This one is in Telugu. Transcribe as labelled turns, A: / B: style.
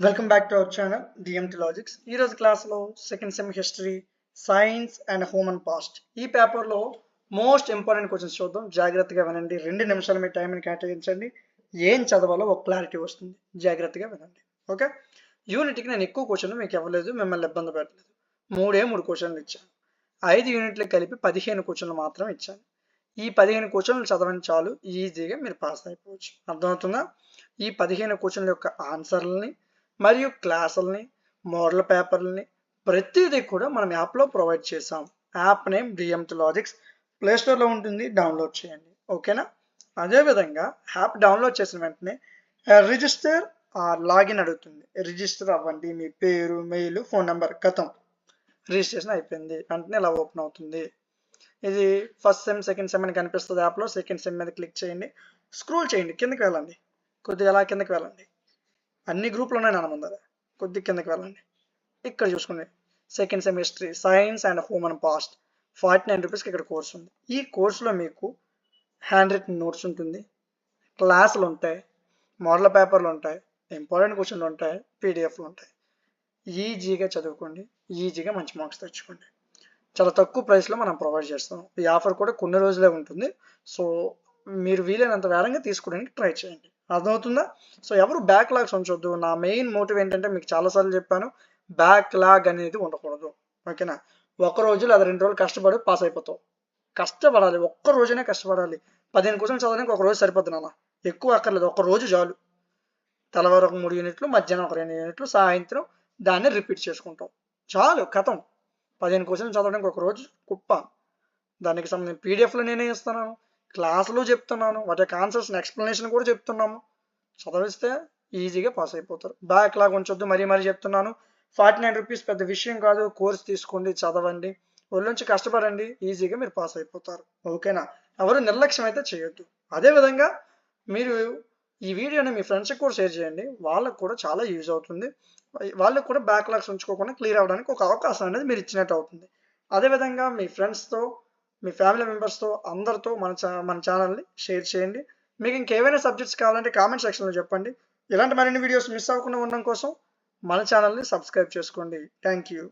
A: Welcome back to our channel DMT logics. ఈరోజు క్లాస్లో second sem history, science and human past ఈ పేపర్లో మోస్ట్ ఇంపార్టెంట్ క్వశ్చన్స్ చూద్దాం. జాగ్రత్తగా వినండి. 2 నిమిషాలు మీ టైంని కేటాయించండి. ఏం చదవాలో ఒక క్లారిటీ వస్తుంది. జాగ్రత్తగా వినండి. ఓకే, యూనిట్కి నేను ఎక్కువ క్వశ్చన్లు మీకు ఇవ్వలేదు, మిమ్మల్ని ఇబ్బంది పెట్టలేదు. 3 క్వశ్చన్లు ఇచ్చాను. 5 యూనిట్లకు కలిపి 15 క్వశ్చన్లు మాత్రం ఇచ్చాను. ఈ 15 క్వశ్చన్లు చదవండి చాలు, ఈజీగా మీరు పాస్ అయిపోవచ్చు. అర్థమవుతుందా? ఈ 15 క్వశ్చన్ల యొక్క ఆన్సర్లని మరియు క్లాసులని, మోడల్ పేపర్లని ప్రతిదీ కూడా మనం యాప్లో ప్రొవైడ్ చేసాం. యాప్ నేమ్ డిఎంటి లాజిక్స్, ప్లేస్టోర్లో ఉంటుంది, డౌన్లోడ్ చేయండి. ఓకేనా? అదేవిధంగా యాప్ డౌన్లోడ్ చేసిన వెంటనే రిజిస్టర్ లాగిన్ అడుగుతుంది. రిజిస్టర్ అవ్వండి. మీ పేరు, మెయిల్, ఫోన్ నెంబర్, గతం రిజిస్ట్రేషన్ అయిపోయింది. వెంటనే ఇలా ఓపెన్ అవుతుంది. ఇది ఫస్ట్ సెమ్, సెకండ్ సెమ్ అని కనిపిస్తుంది యాప్లో. సెకండ్ సెమ్ మీద క్లిక్ చేయండి. స్క్రోల్ చేయండి, కిందకి వెళ్ళండి. కొద్దిగా ఎలా కిందకి వెళ్ళండి. అన్ని గ్రూపులు ఉన్నాయి నా ముందర. కొద్దిగా కిందకి వెళ్ళండి. ఇక్కడ చూసుకోండి, second sem history, science and human past, 49 రూపీస్కి ఇక్కడ కోర్స్ ఉంది. ఈ కోర్సులో మీకు హ్యాండ్ రిటన్ నోట్స్ ఉంటుంది, క్లాసులు ఉంటాయి, మోడల్ పేపర్లు ఉంటాయి, ఇంపార్టెంట్ క్వశ్చన్లు ఉంటాయి, పీడిఎఫ్లు ఉంటాయి. ఈజీగా చదువుకోండి, ఈజీగా మంచి మార్క్స్ తెచ్చుకోండి. చాలా తక్కువ ప్రైస్లో మనం ప్రొవైడ్ చేస్తాం. ఈ ఆఫర్ కూడా కొన్ని రోజులే ఉంటుంది. సో మీరు వీలైనంత వేగంగా తీసుకోవడానికి ట్రై చేయండి. అర్థమవుతుందా? సో ఎవరు బ్యాక్లాగ్స్ ఉంచొద్దు. నా మెయిన్ మోటివ్ ఏంటంటే, మీకు చాలాసార్లు చెప్పాను, బ్యాక్లాగ్ అనేది ఉండకూడదు. ఓకేనా? ఒక రోజు లేదా 2 రోజులు కష్టపడి పాస్ అయిపోతావు. కష్టపడాలి, ఒక్క రోజునే కష్టపడాలి. 15 క్వశ్చన్స్ చదవడానికి ఒక రోజు సరిపోద్ది నాన్న, ఎక్కువ అక్కర్లేదు. ఒక రోజు చాలు. తెల్లవారు ఒక 3 యూనిట్లు, మధ్యాహ్నం ఒక 2 యూనిట్లు, సాయంత్రం దాన్ని రిపీట్ చేసుకుంటాం. చాలు, కథం. 15 క్వశ్చన్స్ చదవడానికి ఒక రోజు కుప్ప. దానికి సంబంధించిన పీడిఎఫ్లు నేనే ఇస్తున్నాను, క్లాసులు చెప్తున్నాను, వాటి యొక్క ఆన్సర్స్ ఎక్స్ప్లెనేషన్ కూడా చెప్తున్నాము. చదివిస్తే ఈజీగా పాస్ అయిపోతారు. బ్యాక్లాగ్ ఉంచొద్దు, మరీ చెప్తున్నాను. 49 రూపీస్ పెద్ద విషయం కాదు. కోర్స్ తీసుకోండి, చదవండి, ఒళ్ళొంచి కష్టపడండి, ఈజీగా మీరు పాస్ అయిపోతారు. ఓకేనా? ఎవరు నిర్లక్ష్యం అయితే చేయొద్దు. అదేవిధంగా మీరు ఈ వీడియోని మీ ఫ్రెండ్స్కి కూడా షేర్ చేయండి. వాళ్ళకు కూడా చాలా యూజ్ అవుతుంది. వాళ్ళకు కూడా బ్యాక్లాగ్స్ ఉంచుకోకుండా క్లియర్ అవ్వడానికి ఒక అవకాశం అనేది మీరు ఇచ్చినట్టు అవుతుంది. అదేవిధంగా మీ ఫ్రెండ్స్తో, మీ ఫ్యామిలీ మెంబర్స్తో, అందరితో మన ఛానల్ని షేర్ చేయండి. మీకు ఇంకేమైనా సబ్జెక్ట్స్ కావాలంటే కామెంట్ సెక్షన్లో చెప్పండి. ఇలాంటి మరిన్ని వీడియోస్ మిస్ అవ్వకుండా ఉండడం కోసం మన ఛానల్ని సబ్స్క్రైబ్ చేసుకోండి. Thank you.